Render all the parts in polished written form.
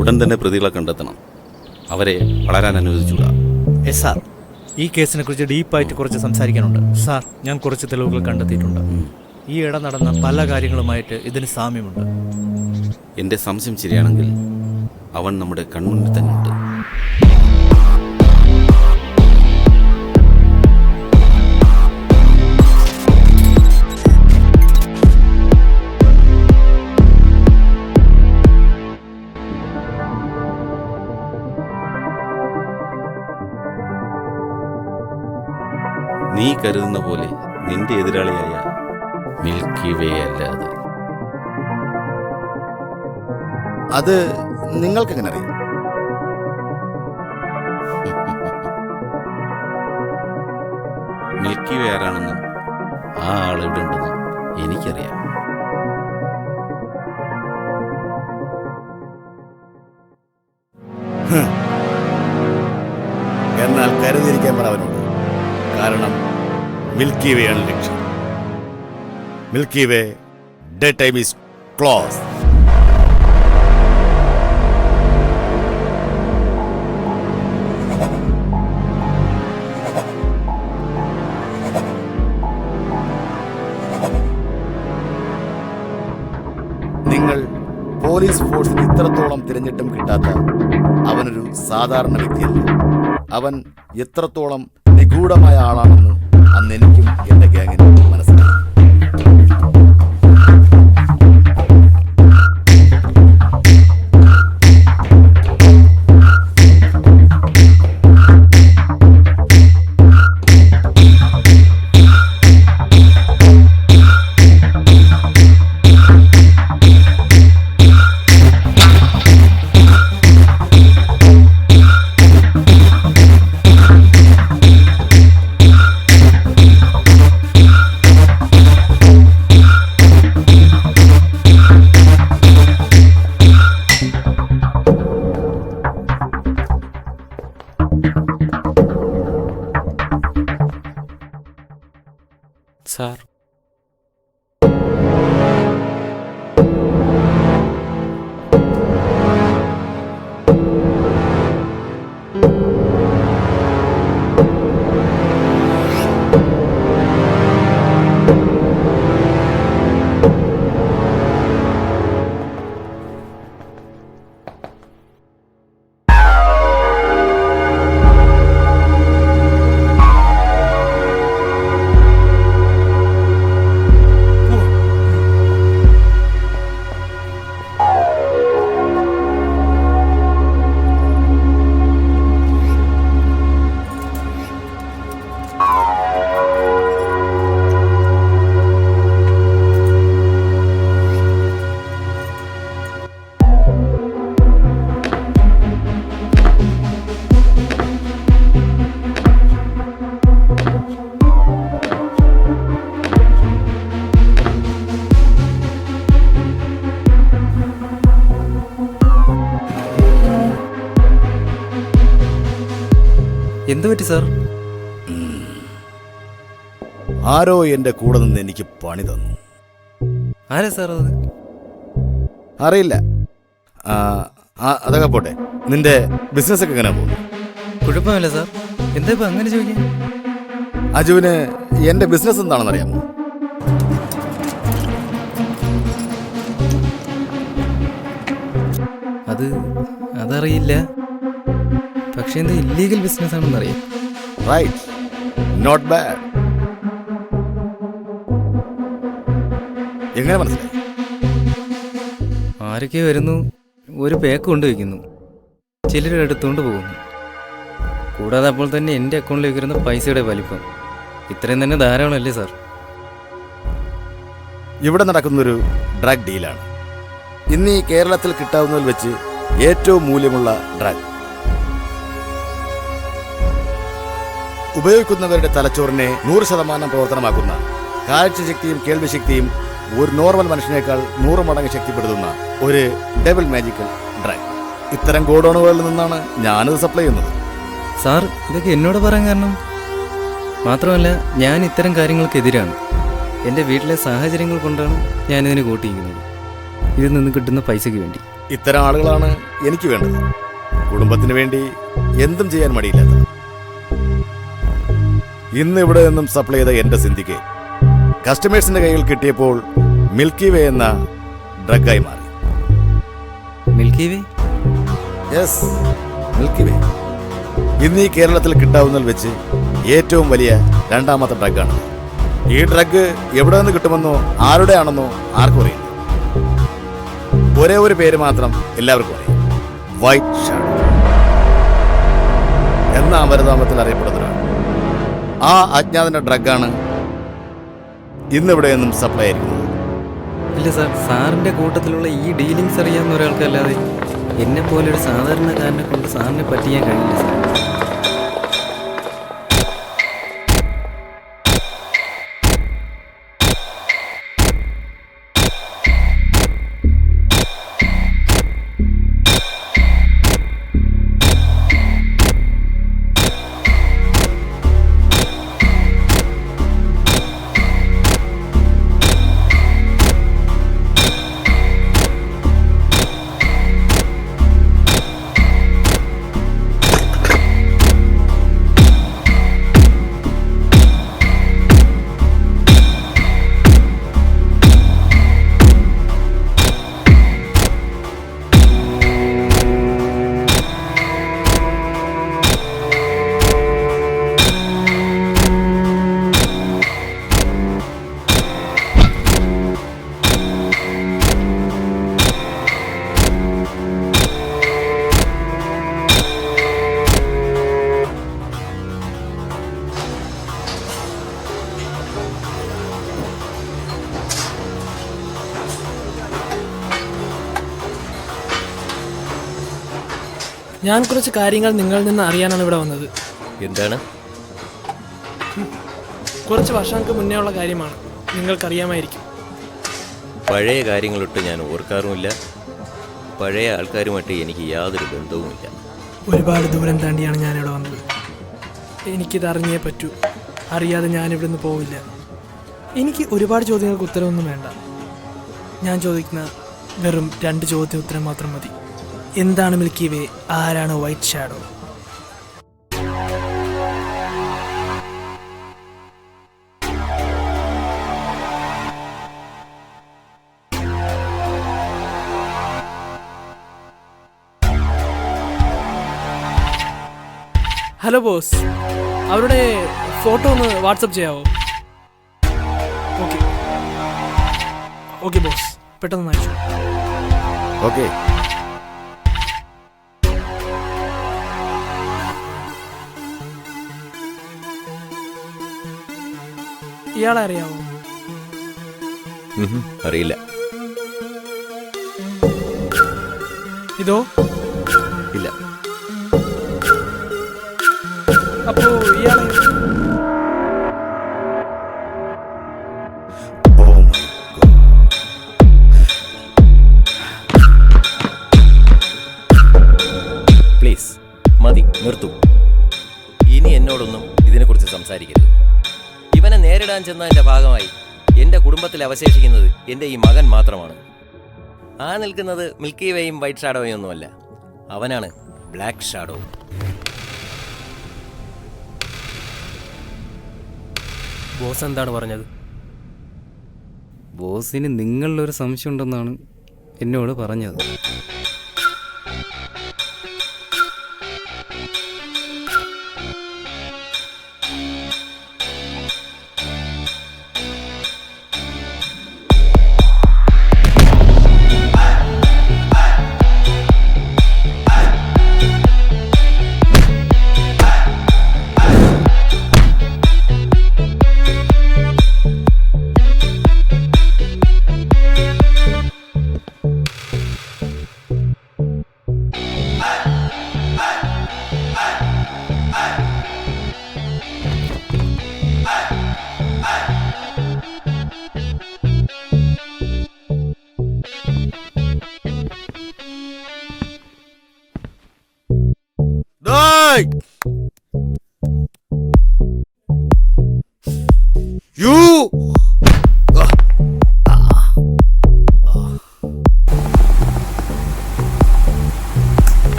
ഉടൻ തന്നെ പ്രതികളെ കണ്ടെത്തണം. അവരെ വളരാൻ അനുവദിച്ചുകൂടാ. എസ് സാർ, ഈ കേസിനെ കുറിച്ച് ഡീപ്പായിട്ട് കുറച്ച് സംസാരിക്കാനുണ്ട് സാർ. ഞാൻ കുറച്ച് തെളിവുകൾ കണ്ടെത്തിയിട്ടുണ്ട്. ഈ ഇട നടന്ന പല കാര്യങ്ങളുമായിട്ട് ഇതിന് സാമ്യമുണ്ട്. എൻ്റെ സംശയം ശരിയാണെങ്കിൽ അവൻ നമ്മുടെ കൺമുന്നിൽ തന്നെ ഉണ്ട്. നീ കരുതുന്ന പോലെ നിന്റെ എതിരാളിയായ മിൽക്കി വേ അല്ല അത്. അത് നിങ്ങൾക്കെങ്ങനെ അറിയാം? മിൽക്കി വേ ആരാണെന്നും ആ ആൾ എവിടെ ഉണ്ടെന്നും എനിക്കറിയാം. എന്നാൽ കരുതിയിരിക്കാൻ പറ അവനോട്. കാരണം മിൽക്കി വേ ആണ് ലക്ഷ്യം. Milky way day time is close. നിങ്ങൾ പോലീസ് ഫോഴ്സിന് ഇത്രത്തോളം തിരഞ്ഞിട്ടും കിട്ടാത്ത അവനൊരു സാധാരണ വ്യക്തിയല്ല. അവൻ എത്രത്തോളം നിഗൂഢമായ ആളാണെന്ന് അന്ന് എനിക്കും എന്റെ ഗ്യാങ്ങിനും മനസ്സിലായി. സാർ, എന്തു പറ്റി സാർ? ആരോ എന്റെ കൂടെ നിന്ന് എനിക്ക് പണി തന്നു. ആരാ സാർ അത്? അറിയില്ല. അതൊക്കെ പോട്ടെ, നിന്റെ ബിസിനസ് ഒക്കെ എങ്ങനെ പോകുന്നു? കുഴപ്പമില്ല സാർ. എന്താ ഇപ്പൊ അങ്ങനെ ചോദിക്കാൻ? അജുവിന് എന്റെ ബിസിനസ് എന്താണെന്ന് അറിയാമോ? അതറിയില്ല. പക്ഷെ എന്താ ഇല്ലീഗൽ ബിസിനസ് ആണെന്ന് അറിയാം. Right, not bad. എങ്ങനെ മനസ്സിലായി? ആരൊക്കെ വരുന്നു, ഒരു പേക്ക് കൊണ്ടുവയ്ക്കുന്നു, ചിലർ എടുത്തുകൊണ്ട് പോകുന്നു. കൂടാതെ അപ്പോൾ തന്നെ എൻ്റെ അക്കൗണ്ടിലേക്ക് വരുന്ന പൈസയുടെ വലിപ്പം ഇത്രയും തന്നെ ധാരാളമല്ലേ സാർ? ഇവിടെ നടക്കുന്നൊരു ഡ്രഗ് ഡീലാണ്. ഇന്ന് ഈ കേരളത്തിൽ കിട്ടാവുന്നതിൽ വെച്ച് ഏറ്റവും മൂല്യമുള്ള ഡ്രഗ്. ഉപയോഗിക്കുന്നവരുടെ തലച്ചോറിനെ 100% പ്രവർത്തനമാക്കുന്ന, കാഴ്ചശക്തിയും കേൾവിശക്തിയും ഒരു നോർമൽ മനുഷ്യനേക്കാൾ 100 മടങ്ങ് ശക്തിപ്പെടുത്തുന്ന ഒരു ഡബിൾ മാജിക്കൽ ഡ്രഗ്. ഇത്തരം ഗോഡൌണുകളിൽ നിന്നാണ് ഞാനിത് സപ്ലൈ ചെയ്യുന്നത്. സാർ, ഇതൊക്കെ എന്നോട് പറയാൻ കാരണം? മാത്രമല്ല, ഞാൻ ഇത്തരം കാര്യങ്ങൾക്കെതിരാണ്. എൻ്റെ വീട്ടിലെ സാഹചര്യങ്ങൾ കൊണ്ടാണ് ഞാനിതിന് കൂട്ടിയിരിക്കുന്നത്. ഇതിൽ നിന്ന് കിട്ടുന്ന പൈസയ്ക്ക് വേണ്ടി. ഇത്തരം ആളുകളാണ് എനിക്ക് വേണ്ടത്. കുടുംബത്തിന് വേണ്ടി എന്തും ചെയ്യാൻ മടിയില്ലാത്ത. ഇന്ന് ഇവിടെ നിന്നും സപ്ലൈ ചെയ്ത എന്റെ സിന്ധിക്ക് കസ്റ്റമേഴ്സിന്റെ കയ്യിൽ കിട്ടിയപ്പോൾ മിൽക്കി വേ എന്ന ഡ്രഗായി മാറി. മിൽക്കി വേ? യെസ്, മിൽക്കി വേ. ഇന്ന് ഈ കേരളത്തിൽ കിട്ടാവുന്നതിൽ വെച്ച് ഏറ്റവും വലിയ രണ്ടാമത്തെ ഡ്രഗാണ്. ഈ ഡ്രഗ് എവിടെ നിന്ന് കിട്ടുമെന്നോ ആരുടെ ആണെന്നോ ആർക്കും അറിയില്ല. ഒരേ ഒരു പേര് മാത്രം എല്ലാവർക്കും അറിയാം, വൈറ്റ് ഷാഡോ എന്ന അമരനാമത്തിൽ അറിയപ്പെടുന്നതാണ്. ആ അജ്ഞാതന്റെ ഡ്രഗാണ് ഇന്നിവിടെ നിന്നും സപ്ലൈ ആയിരിക്കുന്നത്. ഇല്ല സാർ, സാറിൻ്റെ കൂട്ടത്തിലുള്ള ഈ ഡീലിങ്സ് അറിയാവുന്ന ഒരാൾക്കല്ലാതെ എന്നെ പോലെ ഒരു സാധാരണക്കാരനെ കൊണ്ട് സാറിനെ പറ്റിയാൻ കഴിയില്ല സാർ. ഞാൻ കുറച്ച് കാര്യങ്ങൾ നിങ്ങളിൽ നിന്ന് അറിയാനാണ് ഇവിടെ വന്നത്. എന്താണ്? കുറച്ച് വർഷങ്ങൾക്ക് മുന്നേ ഉള്ള കാര്യമാണ്, നിങ്ങൾക്കറിയാമായിരിക്കും. പഴയ കാര്യങ്ങളൊട്ട് ഞാൻ ഓർക്കാറുമില്ല. പഴയ ആൾക്കാരുമായിട്ട് എനിക്ക് യാതൊരു ബന്ധവുമില്ല. ഒരുപാട് ദൂരം താണ്ടിയാണ് ഞാനിവിടെ വന്നത്. എനിക്കിത് അറിഞ്ഞേ പറ്റൂ. അറിയാതെ ഞാനിവിടെ നിന്ന് പോവില്ല. എനിക്ക് ഒരുപാട് ചോദ്യങ്ങൾക്ക് ഉത്തരവൊന്നും വേണ്ട. ഞാൻ ചോദിക്കുന്ന വെറും 2 ചോദ്യത്തിന് ഉത്തരം മാത്രം മതി. എന്താണ് മിൽക്കി വേ? ആരാണ് വൈറ്റ് ഷാഡോ? ഹലോ ബോസ്, അവരുടെ ഫോട്ടോ ഒന്ന് വാട്സപ്പ് ചെയ്യാവോ? ഓക്കെ ഓക്കെ ബോസ്, പെട്ടെന്ന് അയച്ചു. ഓക്കെ. ഇയാളെ അറിയാവോ? അറിയില്ല. ഇതോ? ഇല്ല. അപ്പോ ഇയാളെ? പ്ലീസ് മതി, നിർത്തൂ. ഇനി എന്നോടൊന്നും ഇതിനെക്കുറിച്ച് സംസാരിക്കരുത്. ഇവനെ നേരിടാൻ ചെന്നതിൻ്റെ ഭാഗമായി എൻ്റെ കുടുംബത്തിൽ അവശേഷിക്കുന്നത് എൻ്റെ ഈ മകൻ മാത്രമാണ്. ആ നിൽക്കുന്നത് മിൽക്കി വേയും വൈറ്റ് ഷാഡോയും ഒന്നുമല്ല, അവനാണ് ബ്ലാക്ക് ഷാഡോ. ബോസ് എന്താണ് പറഞ്ഞത്? ബോസിന് നിങ്ങളിലൊരു സംശയം ഉണ്ടെന്നാണ് എന്നോട് പറഞ്ഞത്.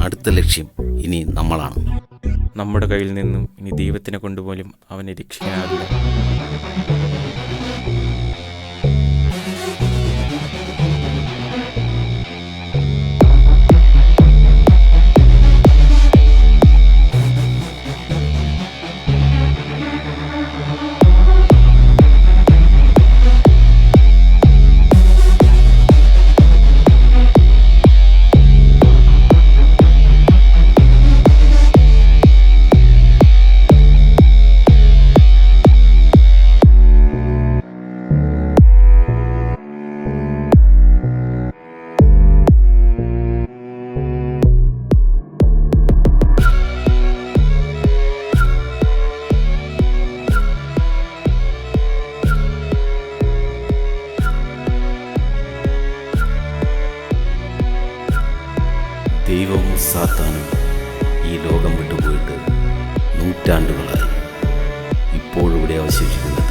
അടുത്ത ലക്ഷ്യം ഇനി നമ്മളാണ്. നമ്മുടെ കയ്യിൽ നിന്നും ഇനി ദൈവത്തിനെ കൊണ്ടുപോലും അവനെ രക്ഷിക്കാനാവില്ല. ദൈവവും സാത്താനും ഈ ലോകം വിട്ടുപോയിട്ട് നൂറ്റാണ്ടുകളായി. ഇപ്പോഴിവിടെ അവശേഷിക്കുന്നത്